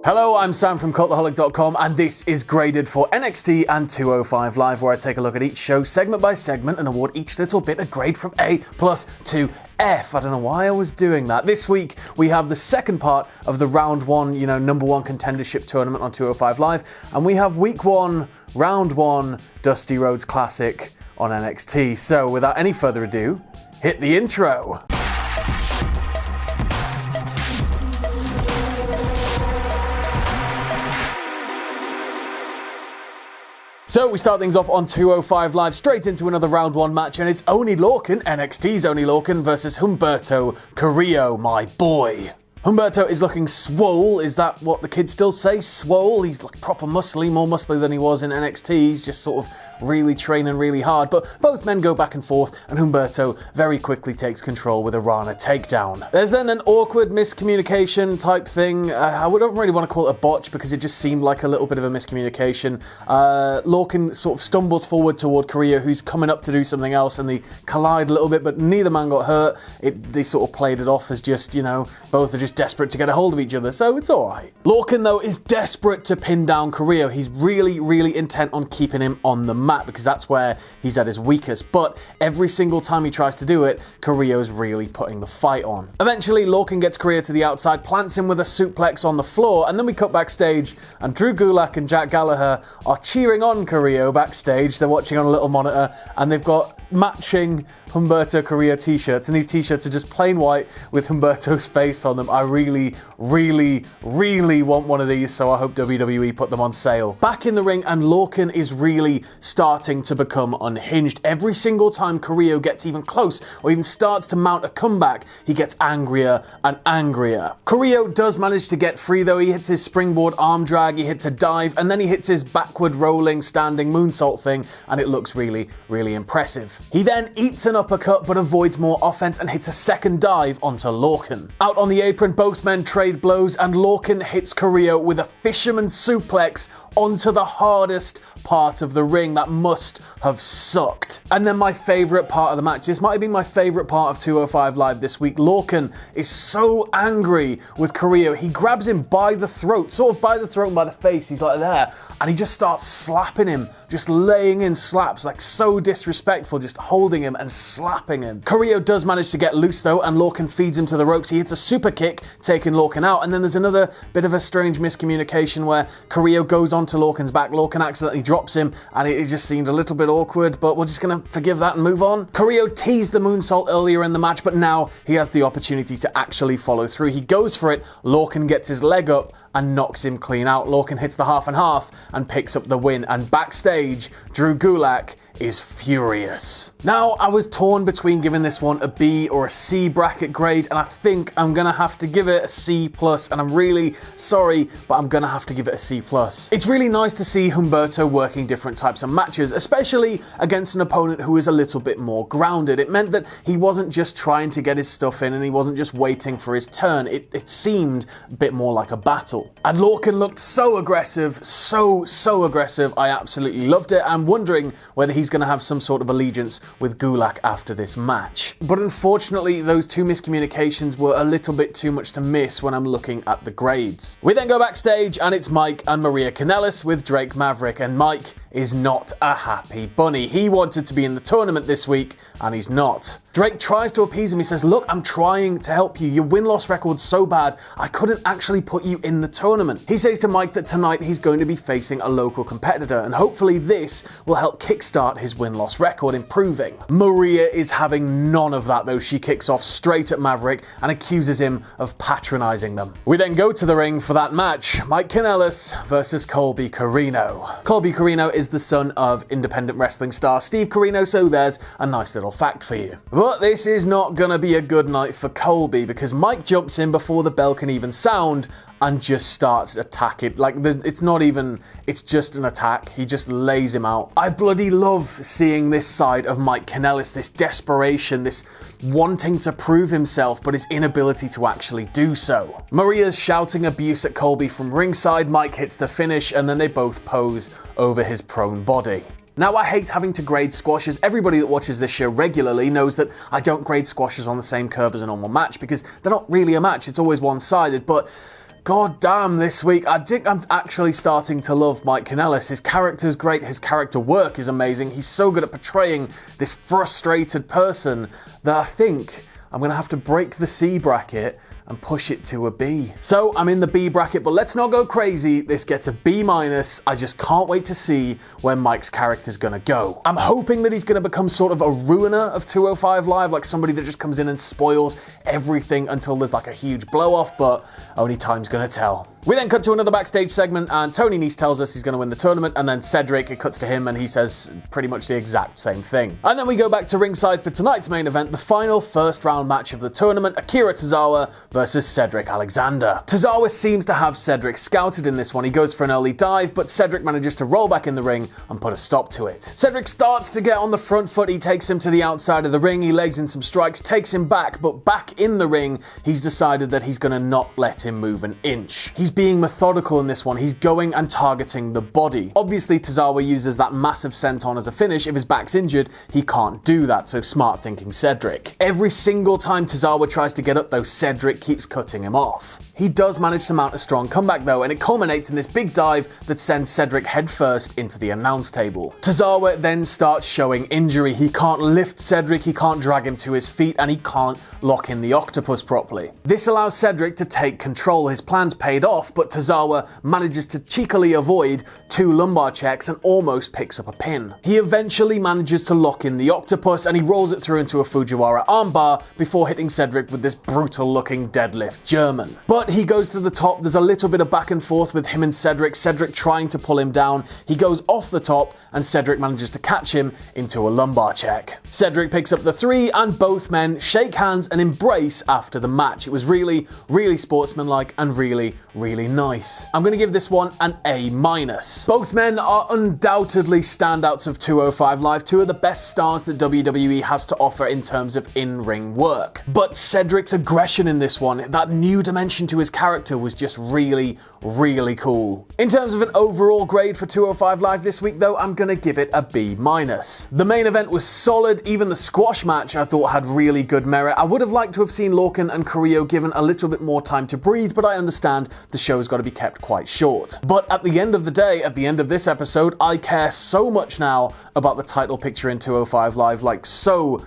Hello, I'm Sam from Cultaholic.com, and this is Graded for NXT and 205 Live, where I take a look at each show segment by segment and award each little bit a grade from A+ to F. I don't know why I was doing that. This week, we have the second part of the round one, number one contendership tournament on 205 Live, and we have week one, round one, Dusty Rhodes Classic on NXT. So, without any further ado, hit the intro. So we start things off on 205 Live, straight into another round one match, and it's Oney Lorcan, NXT's Oney Lorcan versus Humberto Carrillo, my boy. Humberto is looking swole. Is that what the kids still say? Swole? He's like proper muscly, more muscly than he was in NXT. He's just sort of really training really hard. But both men go back and forth, and Humberto very quickly takes control with a Rana takedown. There's then an awkward miscommunication type thing. I don't really want to call it a botch because it just seemed like a little bit of a miscommunication. Lorcan sort of stumbles forward toward Carrillo, who's coming up to do something else, and they collide a little bit, but neither man got hurt. They sort of played it off as just, both are just desperate to get a hold of each other, so it's alright. Lorcan, though, is desperate to pin down Carrillo. He's really, really intent on keeping him on the mat because that's where he's at his weakest, but every single time he tries to do it, Carrillo's really putting the fight on. Eventually, Lorcan gets Carrillo to the outside, plants him with a suplex on the floor, and then we cut backstage, and Drew Gulak and Jack Gallagher are cheering on Carrillo backstage. They're watching on a little monitor, and they've got matching Humberto Carrillo t-shirts, and these t-shirts are just plain white with Humberto's face on them. I really, really, really want one of these, so I hope WWE put them on sale. Back in the ring, and Lorcan is really starting to become unhinged. Every single time Carrillo gets even close or even starts to mount a comeback, he gets angrier and angrier. Carrillo does manage to get free, though. He hits his springboard arm drag, he hits a dive, and then he hits his backward rolling standing moonsault thing, and it looks really, really impressive. He then eats an uppercut but avoids more offense and hits a second dive onto Lorcan. Out on the apron, both men trade blows, and Lorcan hits Carrillo with a fisherman suplex onto the hardest part of the ring. That must have sucked. And then my favourite part of the match, this might have been my favourite part of 205 Live this week. Lorcan is so angry with Carrillo. He grabs him by the throat, sort of by the throat and by the face. He's like there, and he just starts slapping him, just laying in slaps, like so disrespectful, just holding him and slapping him. Carrillo does manage to get loose though, and Lorcan feeds him to the ropes. He hits a super kick, taking Lorcan out, and then there's another bit of a strange miscommunication where Carrillo goes onto Lorcan's back. Lorcan accidentally drops him, and it just seemed a little bit awkward, but we're just gonna forgive that and move on. Carrillo teased the moonsault earlier in the match, but now he has the opportunity to actually follow through. He goes for it. Lorcan gets his leg up and knocks him clean out. Lorcan hits the half and half and picks up the win, and backstage, Drew Gulak is furious. Now, I was torn between giving this one a B or a C bracket grade, and I think I'm gonna have to give it a C+, and I'm really sorry, but I'm gonna have to give it a C+. It's really nice to see Humberto working different types of matches, especially against an opponent who is a little bit more grounded. It meant that he wasn't just trying to get his stuff in, and he wasn't just waiting for his turn. It seemed a bit more like a battle. And Lorcan looked so aggressive, so aggressive. I absolutely loved it. I'm wondering whether he's going to have some sort of allegiance with Gulak after this match. But unfortunately, those two miscommunications were a little bit too much to miss when I'm looking at the grades. We then go backstage, and it's Mike and Maria Kanellis with Drake Maverick, and Mike is not a happy bunny. He wanted to be in the tournament this week, and he's not. Drake tries to appease him. He says, look, I'm trying to help you. Your win-loss record's so bad, I couldn't actually put you in the tournament. He says to Mike that tonight he's going to be facing a local competitor, and hopefully this will help kickstart his win-loss record improving. Maria is having none of that, though. She kicks off straight at Maverick and accuses him of patronizing them. We then go to the ring for that match, Mike Kanellis versus Colby Corino. Colby Corino is the son of independent wrestling star Steve Kirino, so there's a nice little fact for you. But this is not gonna be a good night for Colby, because Mike jumps in before the bell can even sound and just starts attacking. It's just an attack. He just lays him out. I bloody love seeing this side of Mike Kanellis, this desperation, this wanting to prove himself, but his inability to actually do so. Maria's shouting abuse at Colby from ringside. Mike hits the finish, and then they both pose over his prone body. Now, I hate having to grade squashes. Everybody that watches this show regularly knows that I don't grade squashes on the same curve as a normal match because they're not really a match. It's always one-sided, but God damn, this week, I think I'm actually starting to love Mike Kanellis. His character's great, his character work is amazing. He's so good at portraying this frustrated person that I think I'm going to have to break the C bracket and push it to a B. So I'm in the B bracket, but let's not go crazy. This gets a B-. I just can't wait to see where Mike's character's gonna go. I'm hoping that he's gonna become sort of a ruiner of 205 Live, like somebody that just comes in and spoils everything until there's like a huge blow-off, but only time's gonna tell. We then cut to another backstage segment, and Tony Nese tells us he's going to win the tournament, and then Cedric, it cuts to him, and he says pretty much the exact same thing. And then we go back to ringside for tonight's main event, the final first round match of the tournament, Akira Tozawa versus Cedric Alexander. Tozawa seems to have Cedric scouted in this one. He goes for an early dive, but Cedric manages to roll back in the ring and put a stop to it. Cedric starts to get on the front foot, he takes him to the outside of the ring, he lays in some strikes, takes him back, but back in the ring, he's decided that he's going to not let him move an inch. He's being methodical in this one. He's going and targeting the body. Obviously, Tozawa uses that massive senton as a finish. If his back's injured, he can't do that, so smart thinking Cedric. Every single time Tozawa tries to get up though, Cedric keeps cutting him off. He does manage to mount a strong comeback though, and it culminates in this big dive that sends Cedric headfirst into the announce table. Tozawa then starts showing injury. He can't lift Cedric, he can't drag him to his feet, and he can't lock in the octopus properly. This allows Cedric to take control. His plan's paid off, but Tozawa manages to cheekily avoid 2 lumbar checks and almost picks up a pin. He eventually manages to lock in the octopus, and he rolls it through into a Fujiwara armbar before hitting Cedric with this brutal looking deadlift German. But he goes to the top. There's a little bit of back and forth with him and Cedric trying to pull him down. He goes off the top, and Cedric manages to catch him into a lumbar check. Cedric picks up the 3, and both men shake hands and embrace after the match. It was really, really sportsmanlike and really, really nice. I'm going to give this one an A-. Both men are undoubtedly standouts of 205 Live, 2 of the best stars that WWE has to offer in terms of in-ring work. But Cedric's aggression in this one, that new dimension to his character, was just really, really cool. In terms of an overall grade for 205 Live this week though, I'm going to give it a B-. The main event was solid. Even the squash match I thought had really good merit. I would have liked to have seen Lorcan and Carrillo given a little bit more time to breathe, but I understand the show's got to be kept quite short. But at the end of the day, at the end of this episode, I care so much now about the title picture in 205 Live, like so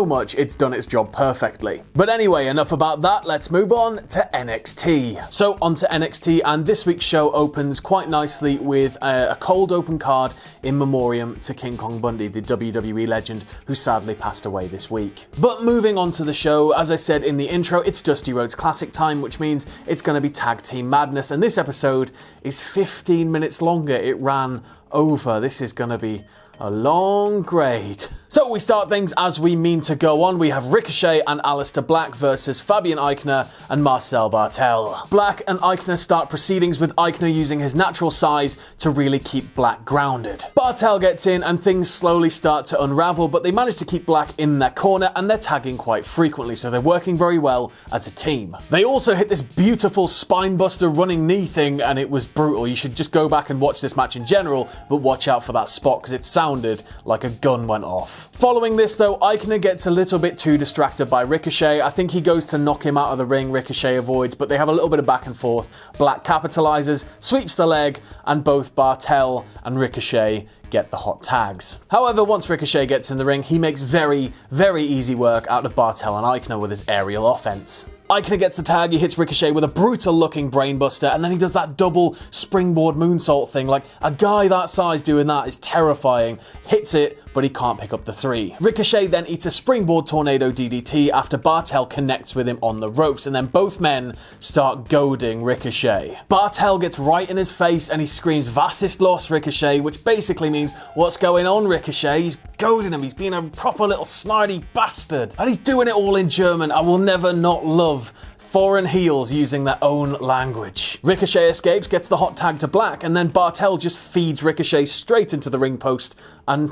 much. It's done its job perfectly. But anyway, enough about that, let's move on to NXT. So on to NXT, and this week's show opens quite nicely with a cold open card in memoriam to King Kong Bundy, the WWE legend who sadly passed away this week. But moving on to the show, as I said in the intro, it's Dusty Rhodes Classic time, which means it's going to be Tag Team Madness, and this episode is 15 minutes longer. It ran over. This is going to be a long grade. So we start things as we mean to go on. We have Ricochet and Aleister Black versus Fabian Aichner and Marcel Barthel. Black and Aichner start proceedings with Aichner using his natural size to really keep Black grounded. Barthel gets in and things slowly start to unravel, but they manage to keep Black in their corner and they're tagging quite frequently, so they're working very well as a team. They also hit this beautiful spinebuster running knee thing, and it was brutal. You should just go back and watch this match in general, but watch out for that spot because it sounded like a gun went off. Following this though, Aichner gets a little bit too distracted by Ricochet. I think he goes to knock him out of the ring, Ricochet avoids, but they have a little bit of back and forth. Black capitalizes, sweeps the leg, and both Barthel and Ricochet get the hot tags. However, once Ricochet gets in the ring, he makes very, very easy work out of Barthel and Aichner with his aerial offense. Aichner gets the tag, he hits Ricochet with a brutal looking brainbuster, and then he does that double springboard moonsault thing. Like, a guy that size doing that is terrifying. Hits it, but he can't pick up the 3. Ricochet then eats a springboard tornado DDT after Barthel connects with him on the ropes, and then both men start goading Ricochet. Barthel gets right in his face and he screams "Was ist los, Ricochet?" which basically means, "What's going on, Ricochet?" He's goading him, he's being a proper little snidey bastard. And he's doing it all in German. I will never not love foreign heels using their own language. Ricochet escapes, gets the hot tag to Black, and then Barthel just feeds Ricochet straight into the ring post, and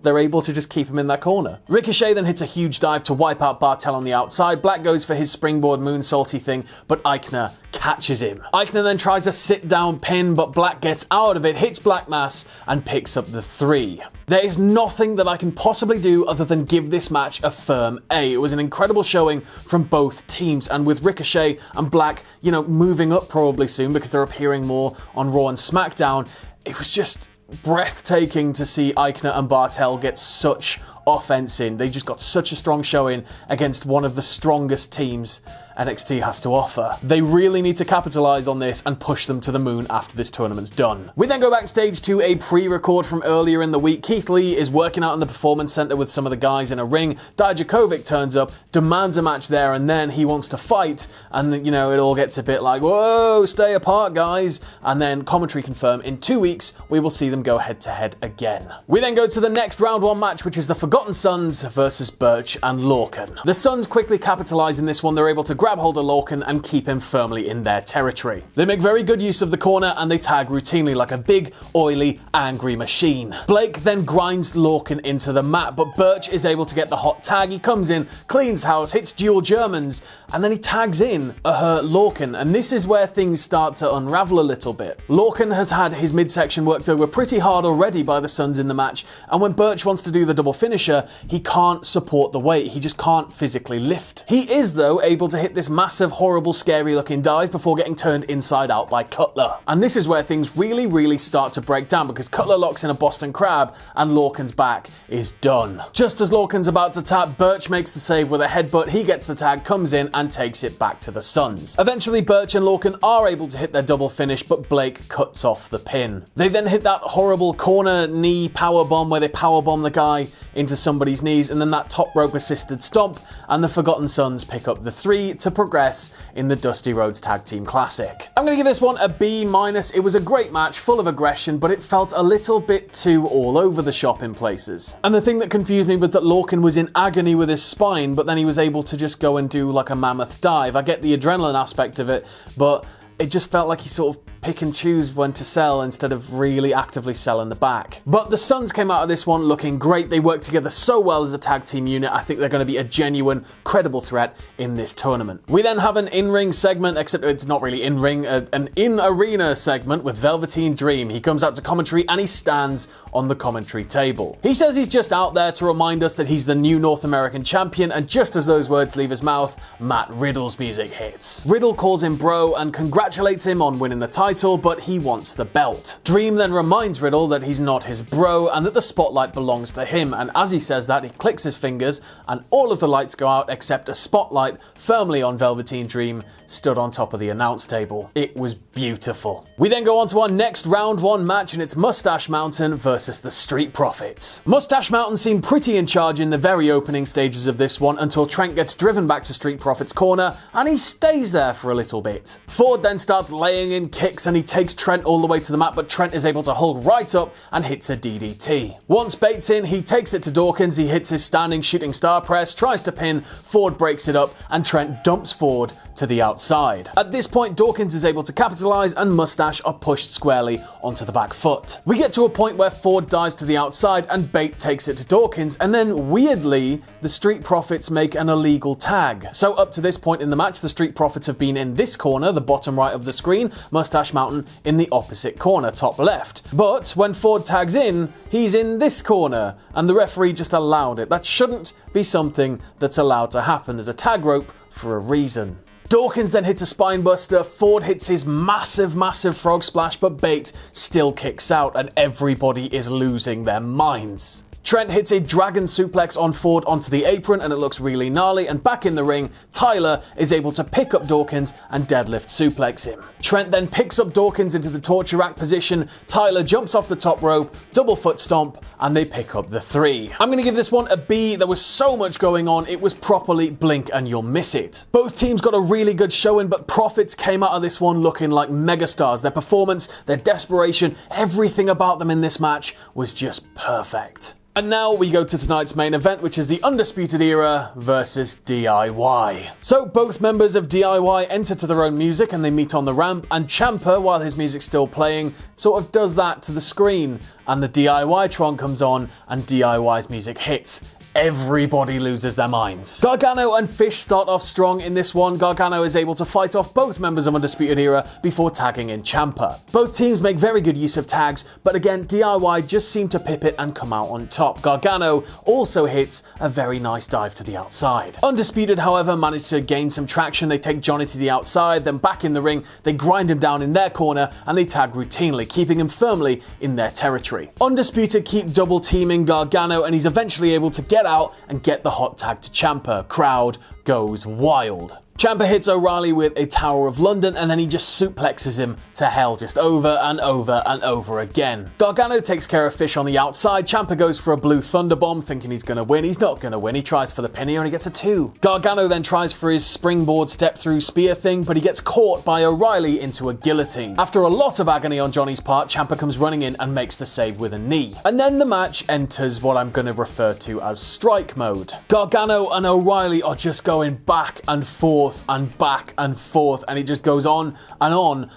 they're able to just keep him in that corner. Ricochet then hits a huge dive to wipe out Barthel on the outside. Black goes for his springboard moonsaulty thing, but Aichner catches him. Aichner then tries a sit-down pin, but Black gets out of it, hits Black Mass, and picks up the 3. There is nothing that I can possibly do other than give this match a firm A. It was an incredible showing from both teams, and with Ricochet and Black, moving up probably soon because they're appearing more on Raw and SmackDown, it was just breathtaking to see Aichner and Barthel get such offense in. They just got such a strong showing against one of the strongest teams NXT has to offer. They really need to capitalize on this and push them to the moon after this tournament's done. We then go backstage to a pre-record from earlier in the week. Keith Lee is working out in the Performance Center with some of the guys in a ring. Dijakovic turns up, demands a match there, and then he wants to fight, and it all gets a bit like, whoa, stay apart, guys. And then commentary confirm in 2 weeks we will see them go head to head again. We then go to the next round 1 match, which is the Forgotten Sons versus Burch and Lorcan. The Sons quickly capitalize in this one. They're able to grab hold of Lorcan and keep him firmly in their territory. They make very good use of the corner and they tag routinely like a big, oily, angry machine. Blake then grinds Lorcan into the mat, but Burch is able to get the hot tag. He comes in, cleans house, hits dual Germans, and then he tags in a hurt Lorcan, and this is where things start to unravel a little bit. Lorcan has had his midsection worked over pretty hard already by the Sons in the match, and when Burch wants to do the double finisher, he can't support the weight. He just can't physically lift. He is, though, able to hit this massive, horrible, scary looking dive before getting turned inside out by Cutler. And this is where things really start to break down, because Cutler locks in a Boston Crab and Lorcan's back is done. Just as Lorcan's about to tap, Burch makes the save with a headbutt. He gets the tag, comes in and takes it back to the Sons. Eventually Burch and Lorcan are able to hit their double finish, but Blake cuts off the pin. They then hit that horrible corner knee power bomb where they power bomb the guy into somebody's knees, and then that top rope assisted stomp, and the Forgotten Sons pick up the 3 to progress in the Dusty Rhodes Tag Team Classic. I'm going to give this one a B-. It was a great match, full of aggression, but it felt a little bit too all over the shop in places. And the thing that confused me was that Lorcan was in agony with his spine, but then he was able to just go and do like a mammoth dive. I get the adrenaline aspect of it, but it just felt like he sort of pick and choose when to sell instead of really actively selling the back. But the Sons came out of this one looking great. They work together so well as a tag team unit. I think they're going to be a genuine, credible threat in this tournament. We then have an in-ring segment, except it's not really in-ring, an in-arena segment with Velveteen Dream. He comes out to commentary and he stands on the commentary table. He says he's just out there to remind us that he's the new North American champion, and just as those words leave his mouth, Matt Riddle's music hits. Riddle calls him bro and congratulates him on winning the title, but he wants the belt. Dream then reminds Riddle that he's not his bro and that the spotlight belongs to him, and as he says that, he clicks his fingers and all of the lights go out except a spotlight firmly on Velveteen Dream stood on top of the announce table. It was beautiful. We then go on to our next round 1 match, and it's Moustache Mountain versus the Street Profits. Moustache Mountain seemed pretty in charge in the very opening stages of this one until Trent gets driven back to Street Profits' corner, and he stays there for a little bit. Ford then starts laying in kicks and he takes Trent all the way to the mat, but Trent is able to hold right up and hits a DDT. Once Bates in, he takes it to Dawkins, he hits his standing shooting star press, tries to pin, Ford breaks it up, and Trent dumps Ford to the outside. At this point, Dawkins is able to capitalize and Moustache are pushed squarely onto the back foot. We get to a point where Ford dives to the outside and Bate takes it to Dawkins, and then weirdly, the Street Profits make an illegal tag. So up to this point in the match, the Street Profits have been in this corner, the bottom right of the screen, Moustache Mountain in the opposite corner, top left. But when Ford tags in, he's in this corner, and the referee just allowed it. That shouldn't be something that's allowed to happen. There's a tag rope for a reason. Dawkins then hits a spinebuster, Ford hits his massive frog splash, but Bate still kicks out and everybody is losing their minds. Trent hits a dragon suplex on Ford onto the apron and it looks really gnarly, and back in the ring, Tyler is able to pick up Dawkins and deadlift suplex him. Trent then picks up Dawkins into the torture rack position, Tyler jumps off the top rope, double foot stomp, and they pick up the 3. I'm going to give this one a B. There was so much going on, it was properly blink and you'll miss it. Both teams got a really good showing, but Profits came out of this one looking like megastars. Their performance, their desperation, everything about them in this match was just perfect. And now we go to tonight's main event, which is the Undisputed Era versus DIY. So both members of DIY enter to their own music and they meet on the ramp, and Ciampa, while his music's still playing, sort of does that to the screen, and the DIY Tron comes on and DIY's music hits. Everybody loses their minds. Gargano and Fish start off strong in this one. Gargano is able to fight off both members of Undisputed Era before tagging in Ciampa. Both teams make very good use of tags, but again, DIY just seem to pip it and come out on top. Gargano also hits a very nice dive to the outside. Undisputed, however, manage to gain some traction. They take Johnny to the outside, then back in the ring, they grind him down in their corner, and they tag routinely, keeping him firmly in their territory. Undisputed keep double teaming Gargano, and he's eventually able to get out and get the hot tag to Ciampa. Crowd goes wild. Ciampa hits O'Reilly with a Tower of London, and then he just suplexes him to hell just over and over and over again. Gargano takes care of Fish on the outside. Ciampa goes for a blue thunderbomb thinking he's going to win. He's not going to win. He tries for the pin. He only gets a 2. Gargano then tries for his springboard step through spear thing, but he gets caught by O'Reilly into a guillotine. After a lot of agony on Johnny's part, Ciampa comes running in and makes the save with a knee. And then the match enters what I'm going to refer to as strike mode. Gargano and O'Reilly are just going back and forth and back and forth, and it just goes on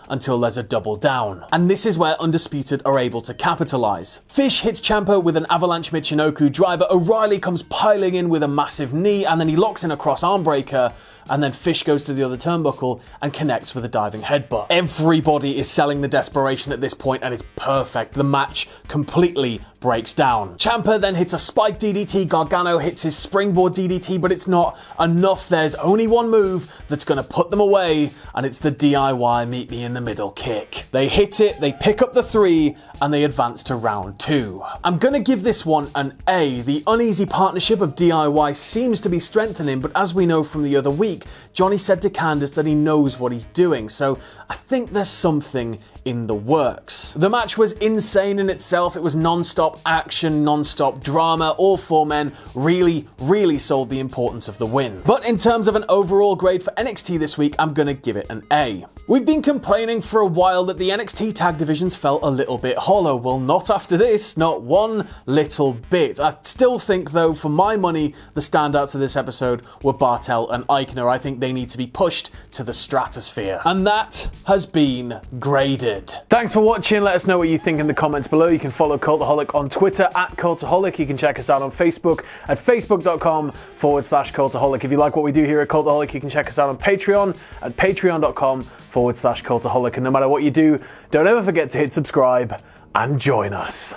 until there's a double down. And this is where Undisputed are able to capitalize. Fish hits Ciampa with an avalanche Michinoku driver. O'Reilly comes piling in with a massive knee, and then he locks in a cross arm breaker, and then Fish goes to the other turnbuckle and connects with a diving headbutt. Everybody is selling the desperation at this point, and it's perfect. The match completely breaks down. Ciampa then hits a spike DDT. Gargano hits his springboard DDT, but it's not enough. There's only one move that's going to put them away, and it's the DIY meet me in the middle kick. They hit it, they pick up the 3, and they advance to round 2. I'm going to give this one an A. The uneasy partnership of DIY seems to be strengthening, but as we know from the other week, Johnny said to Candice that he knows what he's doing, so I think there's something in the works. The match was insane in itself. It was non-stop action, non-stop drama. All 4 men really sold the importance of the win. But in terms of an overall grade for NXT this week, I'm gonna give it an A. We've been complaining for a while that the NXT tag divisions felt a little bit hollow. Well, not after this, not one little bit. I still think, though, for my money, the standouts of this episode were Barthel and Aichner. I think they need to be pushed to the stratosphere. And that has been graded. Thanks for watching. Let us know what you think in the comments below. You can follow Cultaholic on Twitter at Cultaholic. You can check us out on Facebook at facebook.com/Cultaholic. If you like what we do here at Cultaholic, you can check us out on Patreon at patreon.com/Cultaholic. And no matter what you do, don't ever forget to hit subscribe and join us.